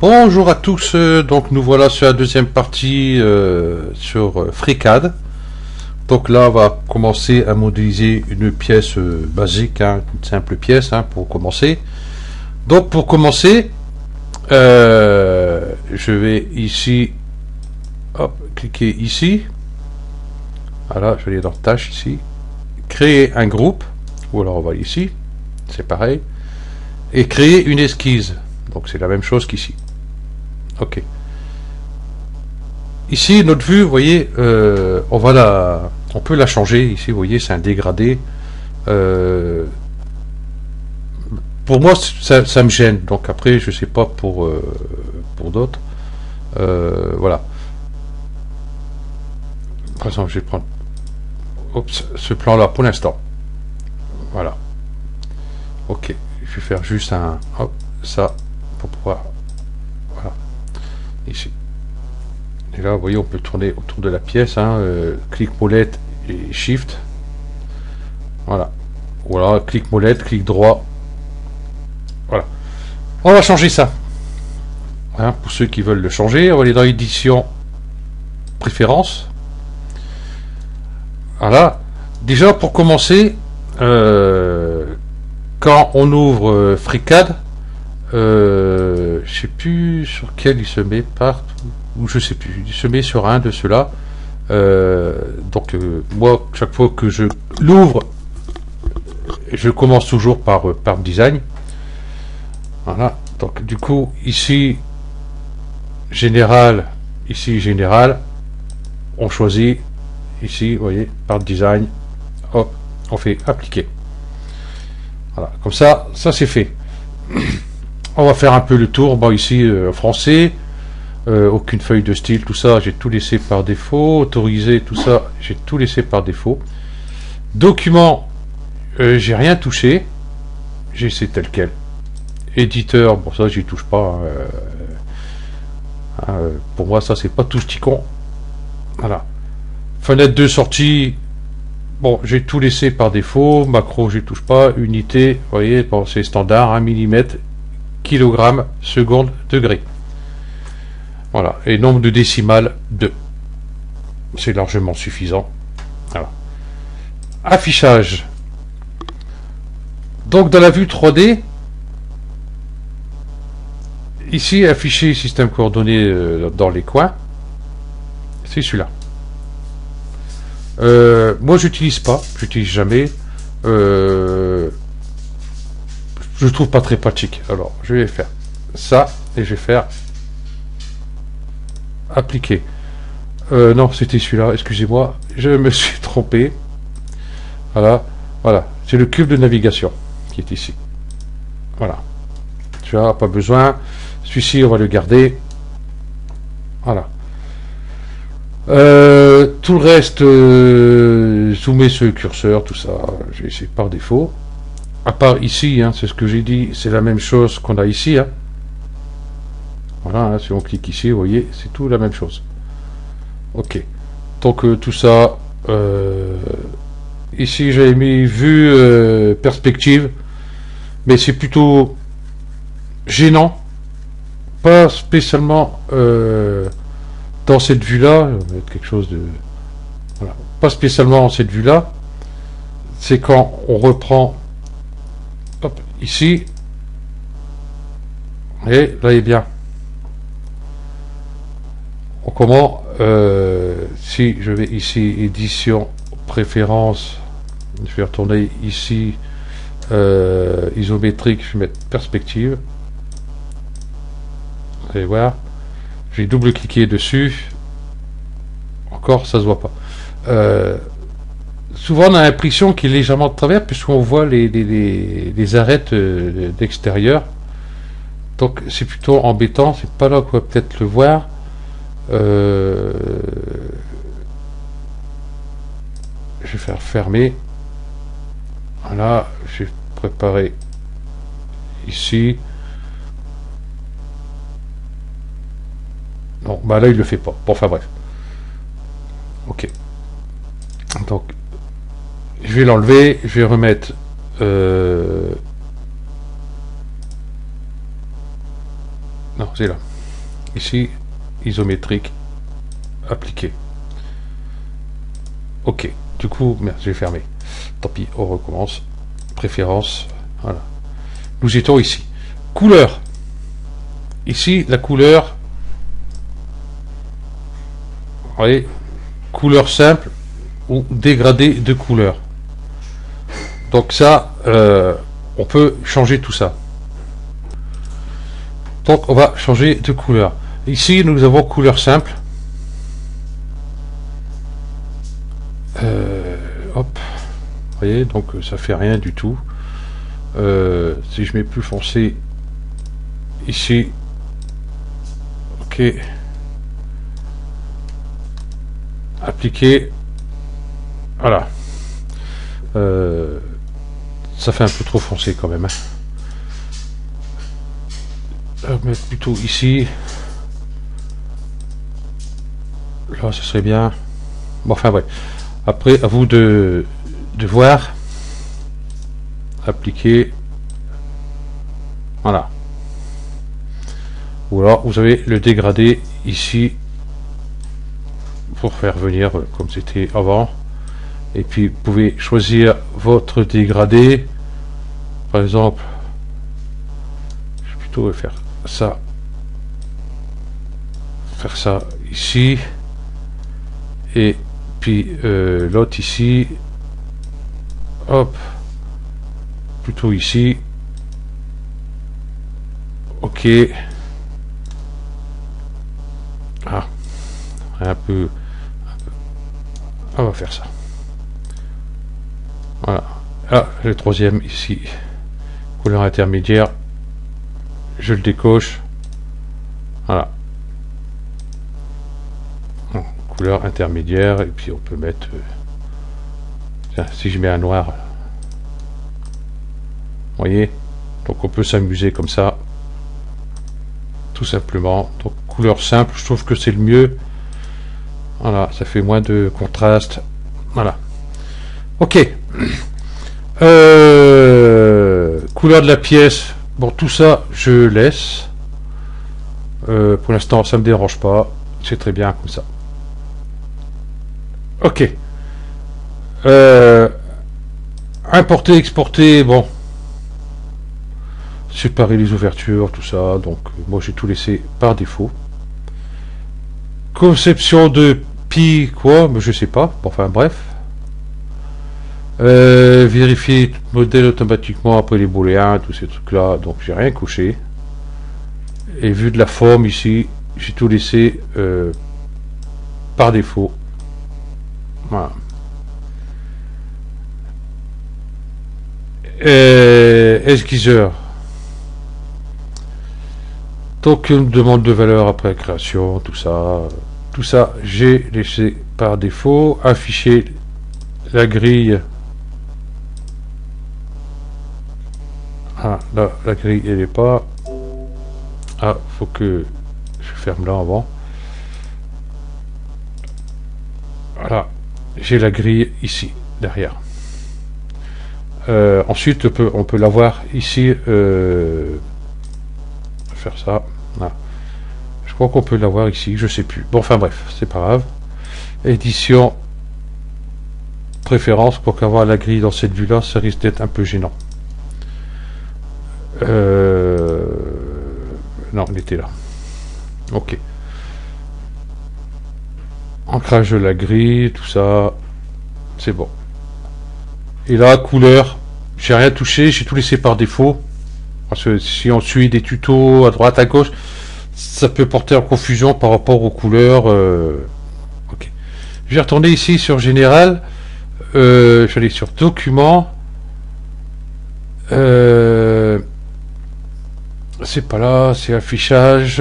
Bonjour à tous, donc nous voilà sur la deuxième partie sur FreeCAD. Donc là on va commencer à modéliser une pièce basique, une simple pièce pour commencer. Donc pour commencer, je vais ici, hop, cliquer ici. Voilà, je vais aller dans tâche ici, créer un groupe, ou alors on va ici, c'est pareil, et créer une esquisse. Donc c'est la même chose qu'ici. Ok. Ici, notre vue, vous voyez, on peut la changer. Ici, vous voyez, c'est un dégradé. Pour moi, ça me gêne. Donc après, je sais pas pour d'autres. Voilà. Par exemple, je vais prendre ce plan-là pour l'instant. Voilà. Ok. Je vais faire juste ça pour pouvoir. Voilà. Ici. Et là, vous voyez, on peut tourner autour de la pièce, clic molette et shift. Voilà. Voilà, clic molette, clic droit. Voilà. On va changer ça. Voilà, pour ceux qui veulent le changer, on va aller dans édition, préférences. Voilà. Déjà, pour commencer, quand on ouvre FreeCAD, je sais plus sur quel il se met, ou je sais plus, il se met sur un de ceux-là. Donc moi, chaque fois que je l'ouvre, je commence toujours par design. Voilà. Donc du coup ici général, on choisit ici, vous voyez, par design. Hop, on fait appliquer. Voilà, comme ça c'est fait. On va faire un peu le tour. Bon, ici français. Aucune feuille de style, tout ça j'ai tout laissé par défaut. Autorisé, tout ça j'ai tout laissé par défaut. Document, j'ai rien touché, j'ai laissé tel quel. Éditeur, bon ça j'y touche pas, pour moi ça c'est pas tout ce petit con. Voilà. Fenêtre de sortie, bon j'ai tout laissé par défaut. Macro j'y touche pas. Unité, vous voyez, bon c'est standard, 1 mm, kilogramme, seconde, degré. Voilà, et nombre de décimales 2. C'est largement suffisant. Voilà. Affichage. Donc dans la vue 3D, ici afficher système coordonnées dans les coins, c'est celui-là. Moi j'utilise pas, j'utilise jamais. Je trouve pas très pratique. Alors je vais faire ça et je vais faire appliquer. Non, c'était celui-là, excusez-moi, je me suis trompé. Voilà, voilà, c'est le cube de navigation qui est ici. Voilà. Tu vois, pas besoin. Celui-ci, on va le garder. Voilà. Tout le reste, zoomer sur le curseur, tout ça, j'ai essayé par défaut. À part ici, c'est ce que j'ai dit, c'est la même chose qu'on a ici. Voilà, si on clique ici, vous voyez, c'est tout la même chose. Ok. Donc tout ça, ici j'avais mis vue perspective, mais c'est plutôt gênant, pas spécialement dans cette vue-là. On va mettre quelque chose de, voilà, pas spécialement dans cette vue-là. C'est quand on reprend, hop, ici, et là il est bien. Comment si je vais ici édition préférence, je vais retourner ici isométrique, je vais mettre perspective. Vous allez voir, j'ai double cliqué dessus, encore ça se voit pas. Souvent on a l'impression qu'il est légèrement de travers puisqu'on voit les arêtes d'extérieur, donc c'est plutôt embêtant. C'est pas là qu'on va peut-être le voir. Je vais faire fermer. Voilà, j'ai préparé ici. Non, bah là il le fait pas. Bon, enfin bref. Ok. Donc, je vais l'enlever. Je vais remettre. Non, c'est là. Ici, isométrique, appliqué. Ok, du coup, merde, j'ai fermé. Tant pis, on recommence. Préférence, voilà. Nous étions ici. Couleur. Ici, la couleur, vous voyez, couleur simple ou dégradé de couleur. Donc ça, on peut changer tout ça. Donc on va changer de couleur. Ici, nous avons couleur simple. Hop. Vous voyez, donc ça fait rien du tout. Si je mets plus foncé ici, ok, appliquer, voilà, ça fait un peu trop foncé quand même, hein. Je vais mettre plutôt ici, là ce serait bien, bon enfin ouais, après à vous de voir, appliquer, voilà, ou alors vous avez le dégradé ici pour faire venir comme c'était avant, et puis vous pouvez choisir votre dégradé. Par exemple, je vais plutôt faire ça ici, et puis l'autre ici, hop, plutôt ici, ok, ah, un peu, on va faire ça, voilà. Ah, le troisième ici, couleur intermédiaire, je le décoche, voilà, bon, couleur intermédiaire, et puis on peut mettre, tiens, si je mets un noir, vous voyez, donc on peut s'amuser comme ça, tout simplement. Donc couleur simple, je trouve que c'est le mieux, voilà, ça fait moins de contraste, voilà, ok. Couleur de la pièce, bon, tout ça je laisse, pour l'instant ça me dérange pas, c'est très bien comme ça, ok. Importer, exporter, bon, séparer les ouvertures, tout ça, donc moi j'ai tout laissé par défaut. Conception de pi, quoi, mais je sais pas, bon, enfin bref. Vérifier modèle automatiquement après les booléens, tous ces trucs là, donc j'ai rien couché. Et vu de la forme ici, j'ai tout laissé par défaut, voilà. Esquisseur, donc une demande de valeur après la création, tout ça j'ai laissé par défaut. Afficher la grille, ah là la grille elle est pas, ah faut que je ferme là avant, voilà, j'ai la grille ici derrière. Ensuite on peut l'avoir ici, faire ça, voilà. Je crois qu'on peut l'avoir ici, je sais plus, bon enfin bref, c'est pas grave. Édition, préférence, pour qu'avoir la grille dans cette vue là ça risque d'être un peu gênant. Non, il était là, ok. Ancrage de la grille, tout ça c'est bon. Et là, couleur, j'ai rien touché, j'ai tout laissé par défaut, parce que si on suit des tutos à droite à gauche, ça peut porter en confusion par rapport aux couleurs. Ok. Je vais retourner ici sur général, je vais aller sur document, c'est pas là, c'est affichage,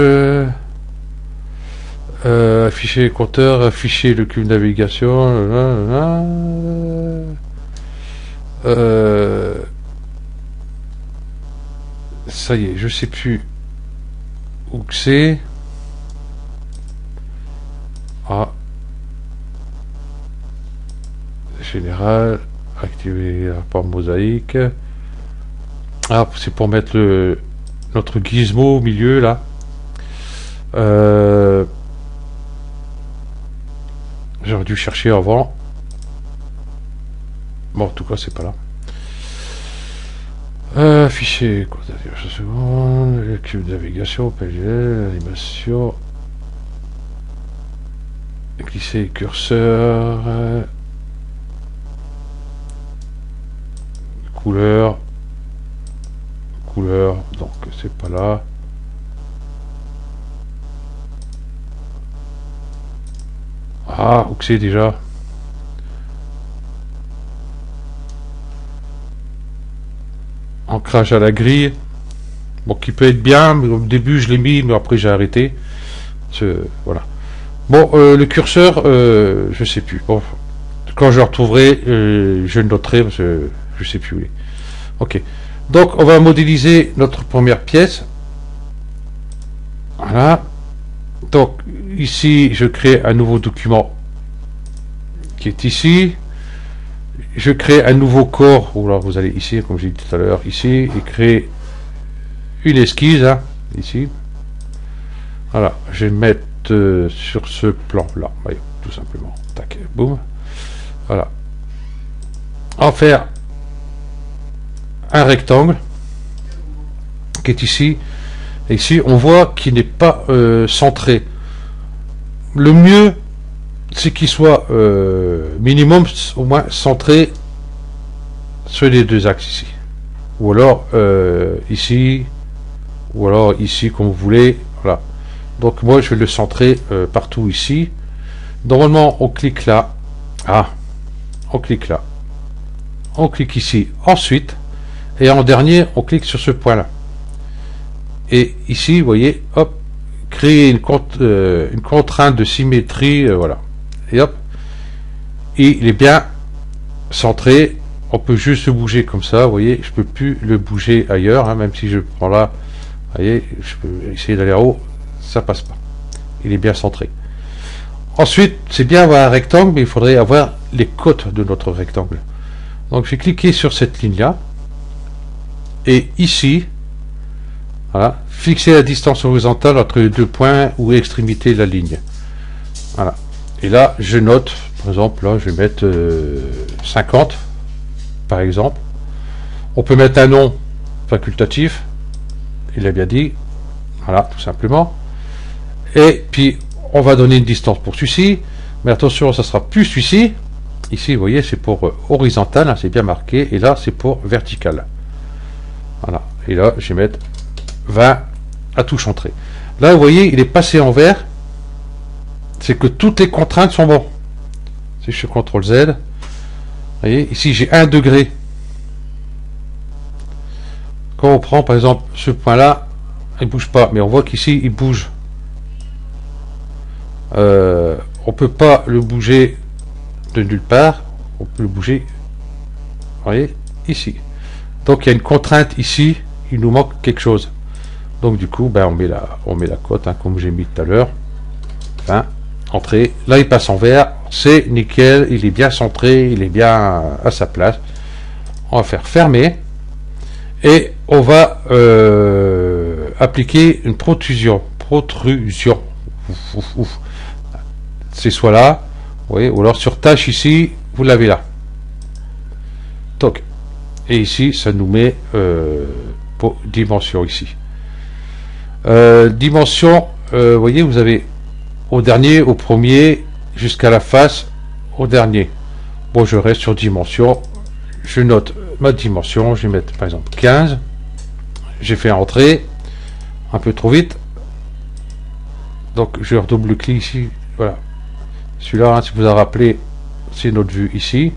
afficher les compteurs, afficher le cube navigation, ça y est, je sais plus où que c'est. Ah, général, activer rapport mosaïque. Ah, c'est pour mettre notre gizmo au milieu là. J'aurais dû chercher avant. Bon, en tout cas, c'est pas là. Fichier, seconde, cube de navigation, PGL, animation, glisser curseur, couleur, donc c'est pas là. Ah, où que c'est déjà? Ancrage à la grille. Bon, qui peut être bien, mais au début je l'ai mis, mais après j'ai arrêté. Voilà. Bon, le curseur, je sais plus. Bon, quand je le retrouverai, je le noterai parce que je sais plus où il est. Ok. Donc, on va modéliser notre première pièce. Voilà. Donc, ici, je crée un nouveau document qui est ici. Je crée un nouveau corps. Ou alors, vous allez ici, comme j'ai dit tout à l'heure, ici, et créer une esquisse, hein, ici. Voilà. Je vais mettre sur ce plan-là, tout simplement. Tac, boum. Voilà. En faire un rectangle qui est ici. Et ici, on voit qu'il n'est pas centré. Le mieux, c'est qu'il soit minimum au moins centré sur les deux axes ici. Ou alors ici, ou alors ici, comme vous voulez. Voilà. Donc moi, je vais le centrer partout ici. Normalement, on clique là. Ah, on clique là. On clique ici. Ensuite, et en dernier, on clique sur ce point-là. Et ici, vous voyez, hop, créer une contrainte de symétrie, voilà. Et hop, et il est bien centré. On peut juste le bouger comme ça, vous voyez, je peux plus le bouger ailleurs, hein, même si je prends là, vous voyez, je peux essayer d'aller en haut, ça passe pas. Il est bien centré. Ensuite, c'est bien avoir un rectangle, mais il faudrait avoir les côtes de notre rectangle. Donc, je vais cliquer sur cette ligne-là, et ici, voilà, fixer la distance horizontale entre les deux points ou extrémité de la ligne. Voilà. Et là, je note, par exemple, là, je vais mettre 50, par exemple. On peut mettre un nom facultatif, il a bien dit, voilà, tout simplement. Et puis, on va donner une distance pour celui-ci, mais attention, ça sera plus celui-ci. Ici, vous voyez, c'est pour horizontal, hein, c'est bien marqué, et là, c'est pour vertical. Voilà, et là, je vais mettre 20 à touche entrée. Là, vous voyez, il est passé en vert. C'est que toutes les contraintes sont bonnes. Si je fais CTRL Z, vous voyez, ici j'ai 1 degré. Quand on prend par exemple ce point-là, il ne bouge pas, mais on voit qu'ici il bouge. On peut pas le bouger de nulle part. On peut le bouger, vous voyez, ici. Donc il y a une contrainte ici. Il nous manque quelque chose. Donc du coup, ben, on met la cote, hein, comme j'ai mis tout à l'heure. Enfin, entrée. Là, il passe en vert. C'est nickel. Il est bien centré. Il est bien à sa place. On va faire fermer. Et on va appliquer une protrusion. Ouf, ouf, ouf. C'est soit là. Vous voyez, ou alors sur tâche ici, vous l'avez là. Toc. Et ici, ça nous met pour dimension ici. Dimension, vous voyez, vous avez au dernier, au premier, jusqu'à la face, au dernier. Bon, je reste sur dimension. Je note ma dimension. Je vais mettre par exemple 15. J'ai fait entrer un peu trop vite. Donc, je redouble-clic ici. Voilà. Celui-là, hein, si vous vous rappelez, c'est notre vue ici.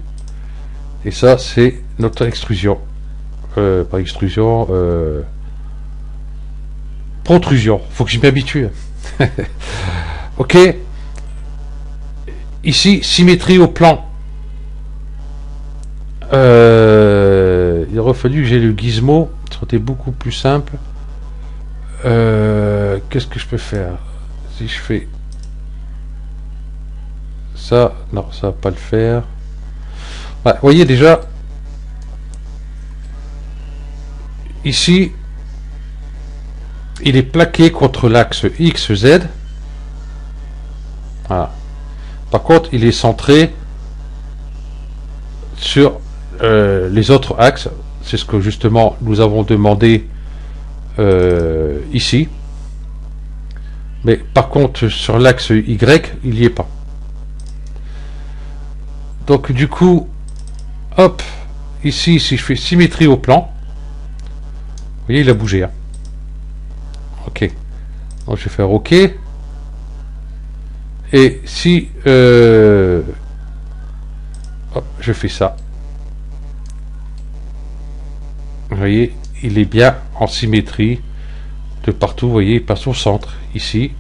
Et ça, c'est notre extrusion. Pas extrusion, protrusion. Faut que je m'habitue. Ok. Ici, symétrie au plan. Il aurait fallu que j'ai le gizmo. Ça aurait été beaucoup plus simple. Qu'est-ce que je peux faire? Si je fais ça, non, ça va pas le faire. Ouais, vous voyez déjà, ici, il est plaqué contre l'axe XZ. Voilà. Par contre, il est centré sur les autres axes. C'est ce que justement nous avons demandé ici. Mais par contre, sur l'axe Y, il n'y est pas. Donc du coup, hop, ici, si je fais symétrie au plan, vous voyez, il a bougé. Hein. Ok. Donc je vais faire OK. Et si hop, je fais ça, vous voyez, il est bien en symétrie de partout. Vous voyez, il passe au centre ici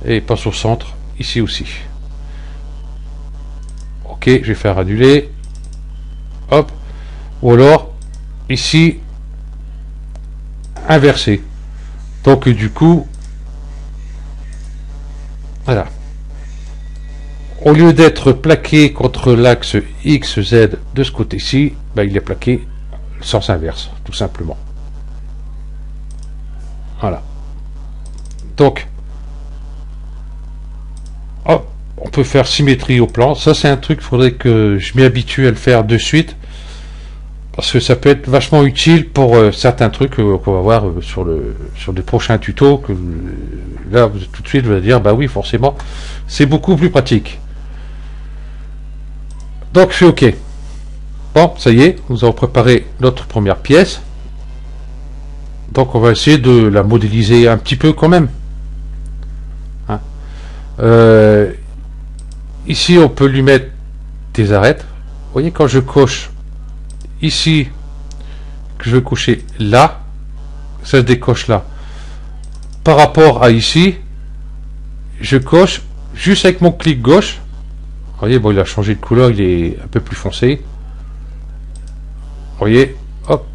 et il passe au centre ici aussi. Ok, je vais faire annuler. Hop. Ou alors ici inversé. Donc du coup, voilà. Au lieu d'être plaqué contre l'axe XZ de ce côté-ci, ben, il est plaqué sens inverse, tout simplement. Voilà. Donc, hop, on peut faire symétrie au plan. Ça, c'est un truc, il faudrait que je m'y habitue à le faire de suite. Parce que ça peut être vachement utile pour certains trucs qu'on va voir sur des prochains tutos. Que là, vous, tout de suite, vous allez dire, bah oui, forcément, c'est beaucoup plus pratique. Donc, je fais OK. Bon, ça y est, nous avons préparé notre première pièce. Donc, on va essayer de la modéliser un petit peu quand même. Hein. Ici, on peut lui mettre des arêtes. Vous voyez, quand je coche ici, que je vais cocher là, ça se décoche là. Par rapport à ici, je coche juste avec mon clic gauche. Vous voyez, bon, il a changé de couleur, il est un peu plus foncé. Vous voyez, hop,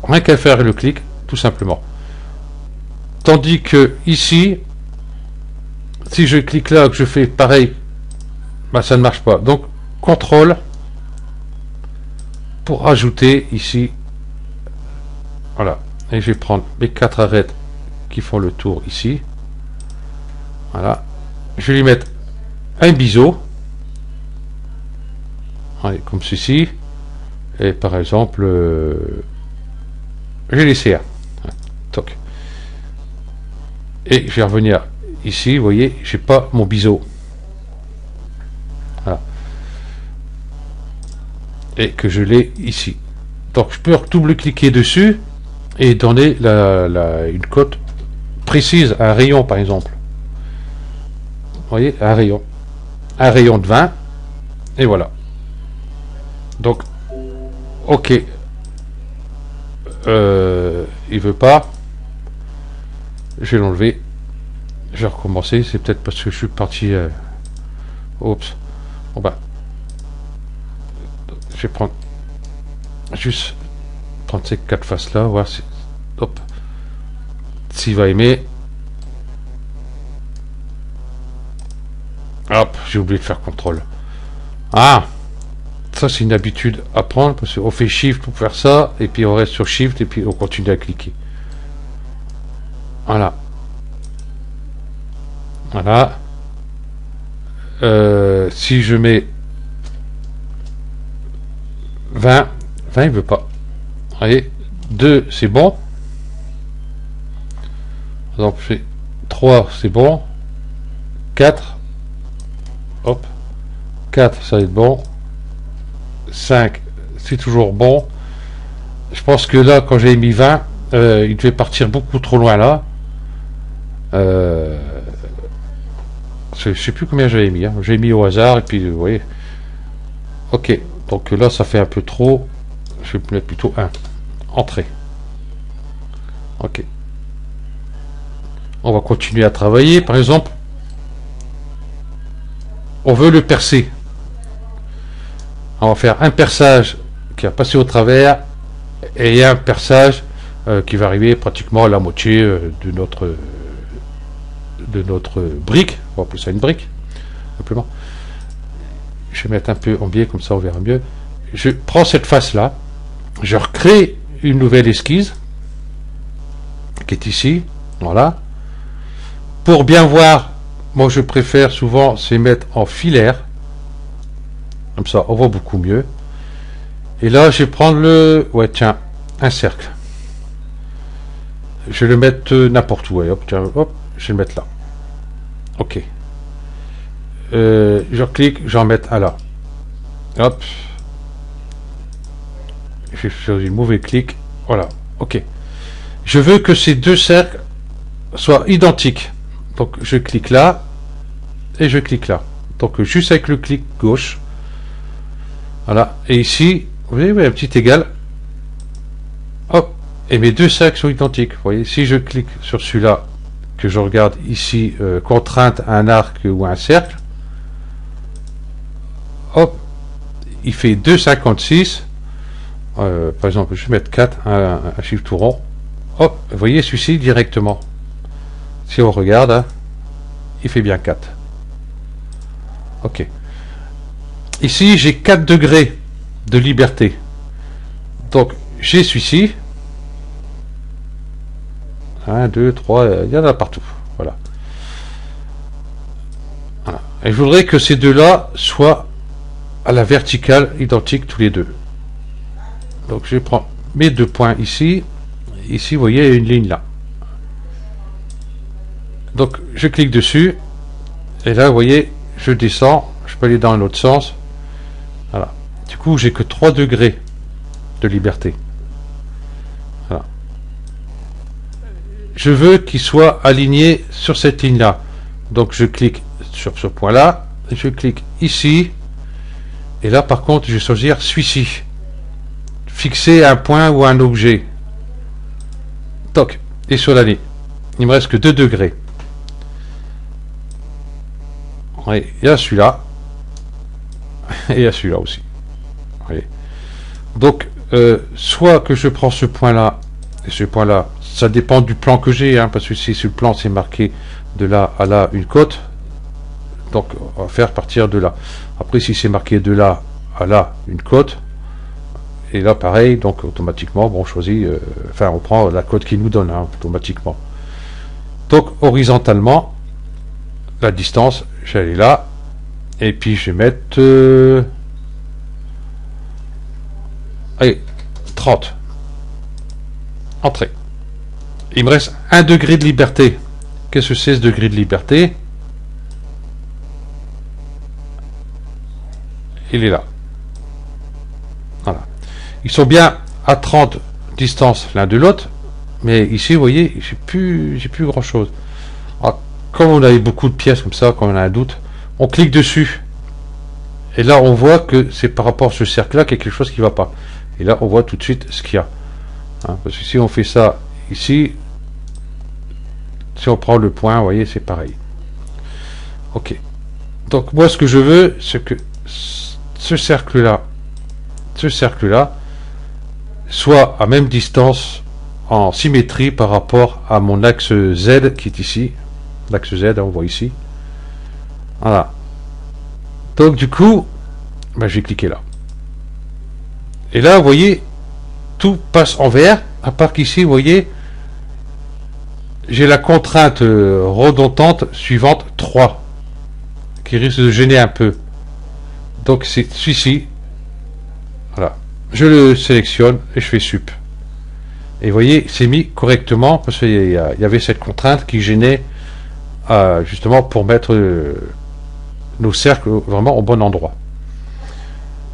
rien qu'à faire le clic, tout simplement. Tandis que ici, si je clique là, que je fais pareil, bah, ça ne marche pas. Donc, CTRL pour ajouter ici, voilà, et je vais prendre mes 4 arêtes qui font le tour ici, voilà, je vais lui mettre un biseau, allez, comme ceci, et par exemple, je vais laisser un, toc, et je vais revenir ici, vous voyez, j'ai pas mon biseau, voilà, et que je l'ai ici. Donc je peux double-cliquer dessus et donner une cote précise, un rayon par exemple. Vous voyez, un rayon de 20, et voilà. Donc, ok, il veut pas, je vais l'enlever, je vais recommencer, c'est peut-être parce que je suis parti, oups, bon bah, je vais prendre juste ces 4 faces là, voir si, hop, s'il va aimer. Hop, j'ai oublié de faire contrôle. Ah, ça c'est une habitude à prendre parce qu'on fait shift pour faire ça et puis on reste sur shift et puis on continue à cliquer. Voilà, voilà. Si je mets 20, il veut pas. Vous voyez, 2 c'est bon. Donc je fais 3 c'est bon. 4, hop, 4 ça va être bon. 5 c'est toujours bon. Je pense que là quand j'ai mis 20, il devait partir beaucoup trop loin là. Je sais plus combien j'avais mis, hein. J'ai mis au hasard et puis vous voyez. Ok, donc là ça fait un peu trop. Je vais mettre plutôt 1. Entrée. Ok. On va continuer à travailler. Par exemple, on veut le percer. On va faire un perçage qui va passer au travers et un perçage qui va arriver pratiquement à la moitié de notre brique. On va appeler ça une brique simplement. Je vais mettre un peu en biais comme ça on verra mieux. Je prends cette face là, je recrée une nouvelle esquisse. qui est ici. Voilà. Pour bien voir, moi je préfère souvent c'est mettre en filaire. Comme ça, on voit beaucoup mieux. Et là, je vais prendre le... Ouais, tiens, un cercle. Je vais le mettre n'importe où. Hop, tiens, hop, je vais le mettre là. Ok. Je clique, j'en mets un là. Hop. Je vais faire un mauvais clic. Voilà. Ok. Je veux que ces deux cercles soient identiques. Donc, je clique là. Et je clique là. Donc, juste avec le clic gauche. Voilà. Et ici, vous voyez, un petit égal. Hop. Et mes deux cercles sont identiques. Vous voyez, si je clique sur celui-là, que je regarde ici, contrainte à un arc ou un cercle. Hop. Il fait 2,56. Par exemple, je vais mettre 4, un chiffre tout rond. Hop. Vous voyez, celui-ci directement. Si on regarde, hein, il fait bien 4. Ok. Ici, j'ai 4 degrés de liberté. Donc, j'ai celui-ci. 1, 2, 3, il y en a partout. Voilà. Voilà. Et je voudrais que ces deux-là soient à la verticale identiques tous les deux. Donc, je prends mes deux points ici. Ici, vous voyez, il y a une ligne là. Donc, je clique dessus. Et là, vous voyez, je descends. Je peux aller dans l'autre sens. Voilà. Du coup, j'ai que 3 degrés de liberté. Voilà. Je veux qu'il soit aligné sur cette ligne-là. Donc, je clique sur ce point-là. Je clique ici. Et là, par contre, je vais choisir celui-ci. Fixer un point ou un objet. Toc. Et sur la ligne. Il me reste que 2 degrés. Oui, il y a celui-là. Et il y a celui-là aussi. Oui. Donc, soit que je prends ce point-là et ce point-là, ça dépend du plan que j'ai, hein, parce que si sur le plan c'est marqué de là à là une côte, donc on va faire partir de là. Après, si c'est marqué de là à là une côte, et là pareil, donc automatiquement, bon, on choisit, enfin on prend la côte qui nous donne, hein, automatiquement. Donc horizontalement, la distance, je vais aller là, et puis je vais mettre allez, 30. Entrée. Il me reste 1 degré de liberté. Qu'est-ce que c'est ce degré de liberté? Il est là. Voilà. Ils sont bien à 30 distance l'un de l'autre, mais ici, vous voyez, j'ai plus grand chose. Alors, quand on a beaucoup de pièces comme ça, quand on a un doute, on clique dessus. Et là, on voit que c'est par rapport à ce cercle-là qu'il y a quelque chose qui ne va pas. Et là, on voit tout de suite ce qu'il y a. Hein, parce que si on fait ça ici, si on prend le point, vous voyez, c'est pareil. Ok. Donc, moi, ce que je veux, c'est que ce cercle-là, soit à même distance en symétrie par rapport à mon axe Z qui est ici. L'axe Z, on voit ici. Voilà. Donc, du coup, ben, je vais cliquer là. Et là, vous voyez, tout passe en vert, à part qu'ici, vous voyez, j'ai la contrainte redondante suivante 3, qui risque de gêner un peu. Donc, c'est celui-ci. Voilà. Je le sélectionne et je fais sup. Et vous voyez, c'est mis correctement, parce qu'il y avait cette contrainte qui gênait, justement, pour mettre nos cercles vraiment au bon endroit.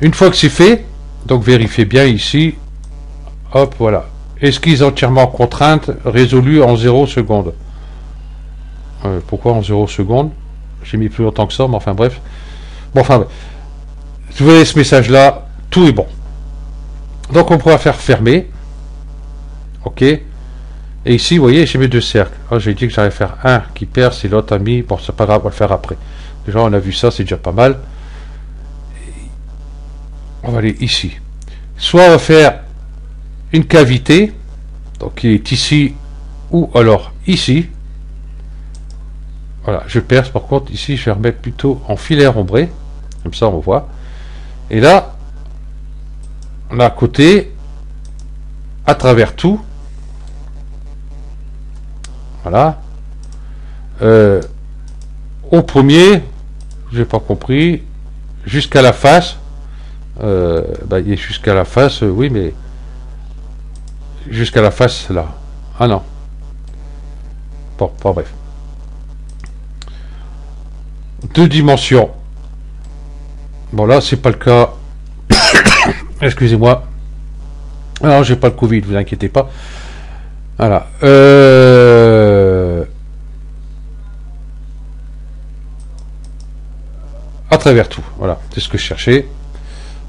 Une fois que c'est fait, donc vérifiez bien ici, hop, voilà. Esquisse entièrement contrainte, résolue en 0 secondes. Pourquoi en 0 secondes? J'ai mis plus longtemps que ça, mais enfin bref. Bon, enfin, vous voyez ce message-là, tout est bon. Donc on pourra faire fermer. Ok. Et ici, vous voyez, j'ai mes deux cercles. Oh, j'ai dit que j'allais faire un qui perce et l'autre a mis. Bon, c'est pas grave, on va le faire après. Déjà, on a vu ça, c'est déjà pas mal. On va aller ici. Soit on va faire une cavité, donc qui est ici, ou alors ici. Voilà, je perce. Par contre, ici, je vais remettre plutôt en filaire ombré. Comme ça, on voit. Et là, on a à côté, à travers tout, Voilà. Au premier, j'ai pas compris, jusqu'à la face. Il est jusqu'à la face, oui, mais jusqu'à la face là. Ah non. Bon, pas bref. Deux dimensions. Bon, là, c'est pas le cas. Excusez-moi. Alors, j'ai pas le Covid, vous inquiétez pas. Voilà. À travers tout. Voilà, c'est ce que je cherchais.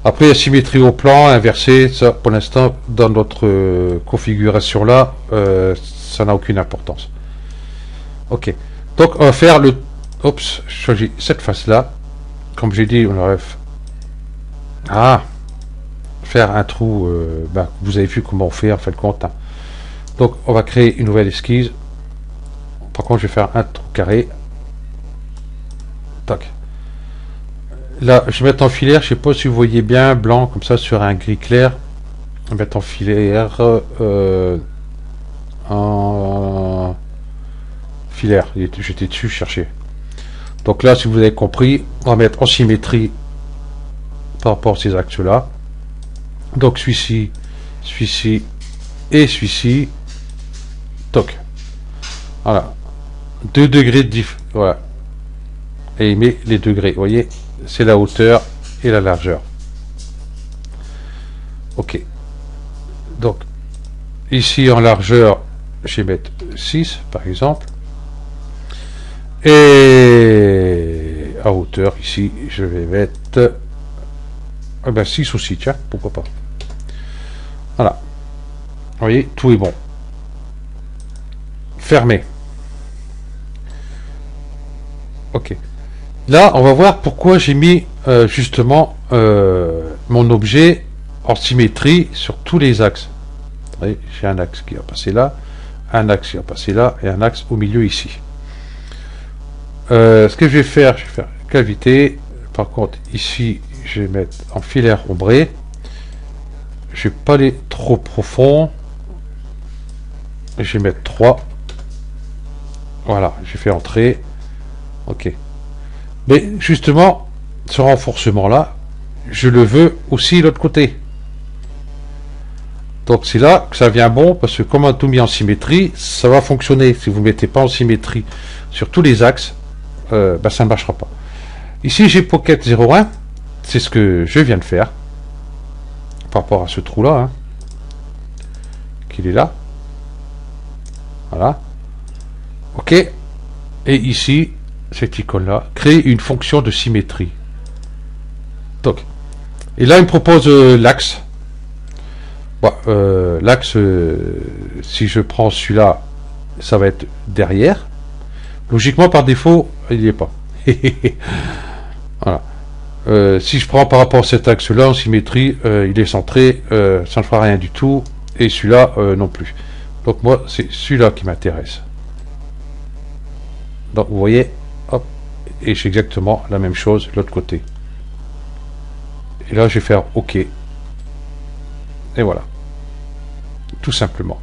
Après, la symétrie au plan, inversée, ça, pour l'instant, dans notre configuration là, ça n'a aucune importance. Ok. Donc, on va faire le... Oups, je choisis cette face-là. Comme j'ai dit, on aurait... faire un trou, vous avez vu comment on fait en fin de compte. Hein. Donc, on va créer une nouvelle esquisse. Par contre, je vais faire un trou carré. Tac. Là, je vais mettre en filaire, je sais pas si vous voyez bien, blanc, comme ça, sur un gris clair. Je vais mettre en filaire... en filaire, j'étais dessus, chercher. Donc là, si vous avez compris, on va mettre en symétrie par rapport à ces axes-là. Donc celui-ci et celui-ci. Toc. Voilà. 2 degrés de diff. Voilà. Et il met les degrés. Vous voyez, c'est la hauteur et la largeur. Ok. Donc, ici en largeur, je vais mettre 6 par exemple. Et à hauteur, ici, je vais mettre 6 aussi, tiens, pourquoi pas. Voilà. Vous voyez, tout est bon. Fermé. Ok. Là, on va voir pourquoi j'ai mis justement mon objet en symétrie sur tous les axes. Vous voyez, j'ai un axe qui va passer là, un axe qui va passer là, et un axe au milieu ici. Ce que je vais faire cavité. Par contre, ici, je vais mettre en filaire ombré. Je vais pas aller trop profond. Je vais mettre 3. Voilà, j'ai fait entrer. Ok. Mais justement, ce renforcement là, je le veux aussi de l'autre côté. Donc c'est là que ça vient bon, parce que comme on a tout mis en symétrie, ça va fonctionner. Si vous ne mettez pas en symétrie sur tous les axes, ça ne marchera pas. Ici j'ai Pocket 01, c'est ce que je viens de faire par rapport à ce trou là, hein, qu'il est là. Voilà. Ok. Et ici, cette icône là, créer une fonction de symétrie. Donc, et là il me propose l'axe. L'axe, si je prends celui-là, ça va être derrière. Logiquement, par défaut, il n'y est pas. Voilà. Si je prends par rapport à cet axe-là en symétrie, il est centré, ça ne fera rien du tout, et celui-là non plus. Donc moi, c'est celui-là qui m'intéresse. Donc vous voyez, hop, et j'ai exactement la même chose de l'autre côté. Et là, je vais faire OK. Et voilà. Tout simplement.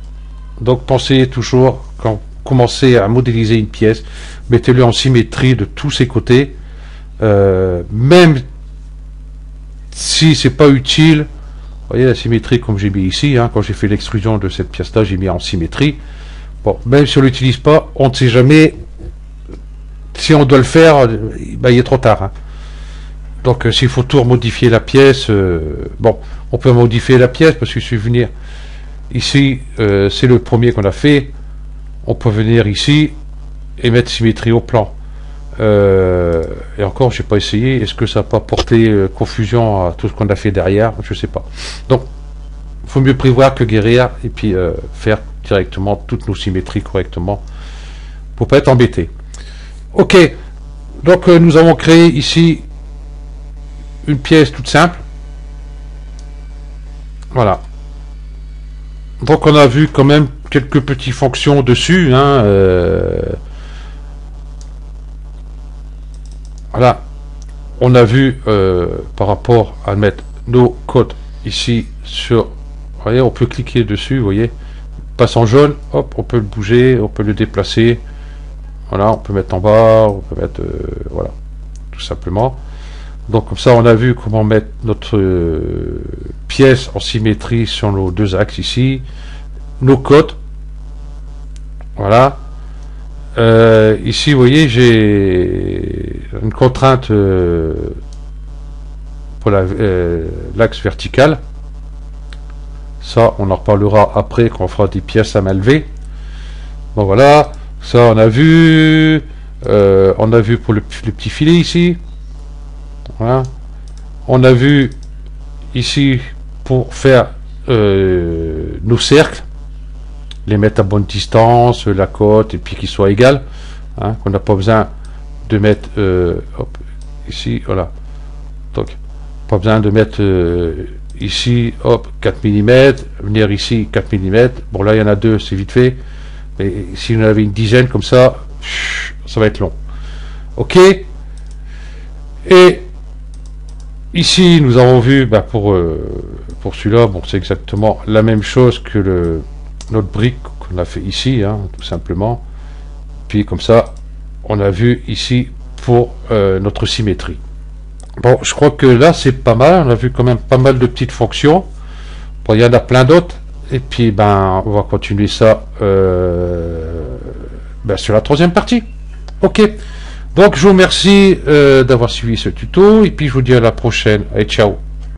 Donc pensez toujours, quand vous commencez à modéliser une pièce, mettez-le en symétrie de tous ses côtés. Même si c'est pas utile, vous voyez la symétrie comme j'ai mis ici, hein, quand j'ai fait l'extrusion de cette pièce-là, j'ai mis en symétrie. Bon, même si on l'utilise pas, on ne sait jamais si on doit le faire, il est trop tard. Hein. Donc s'il faut tout modifier la pièce, bon, on peut modifier la pièce parce que je suis venir ici, c'est le premier qu'on a fait. On peut venir ici et mettre symétrie au plan. Et encore, j'ai pas essayé. Est-ce que ça n'a pas porté confusion à tout ce qu'on a fait derrière? Je sais pas. Donc, il faut mieux prévoir que guérir et puis faire directement toutes nos symétries correctement pour pas être embêté. Ok. Donc, nous avons créé ici une pièce toute simple. Voilà. Donc, on a vu quand même quelques petites fonctions dessus. Hein, voilà, on a vu par rapport à mettre nos codes ici sur, vous voyez, on peut cliquer dessus, vous voyez, passe en jaune, hop, on peut le bouger, on peut le déplacer. Voilà, on peut mettre en bas, on peut mettre, voilà, tout simplement. Donc comme ça, on a vu comment mettre notre pièce en symétrie sur nos deux axes ici. Nos codes. Voilà. Ici, vous voyez, j'ai une contrainte pour l'axe vertical. Ça, on en reparlera après quand on fera des pièces à main levée. Bon, voilà. Ça, on a vu pour le petit filet ici. Voilà. On a vu ici pour faire nos cercles, les mettre à bonne distance, la côte, et puis qu'ils soient égales. Hein, qu'on n'a pas besoin de mettre hop, ici, voilà. Donc, pas besoin de mettre ici, hop, 4 mm, venir ici, 4 mm. Bon, là, il y en a deux, c'est vite fait. Mais si on avait une dizaine comme ça, ça va être long. Ok. Et ici, nous avons vu, bah, pour celui-là, bon, c'est exactement la même chose que notre brique qu'on a fait ici, hein, tout simplement. Puis comme ça, on a vu ici pour notre symétrie. Bon, je crois que là, c'est pas mal. On a vu quand même pas mal de petites fonctions. Bon, il y en a plein d'autres. Et puis, ben, on va continuer ça sur la troisième partie. Ok. Donc, je vous remercie d'avoir suivi ce tuto. Et puis, je vous dis à la prochaine. Allez, ciao.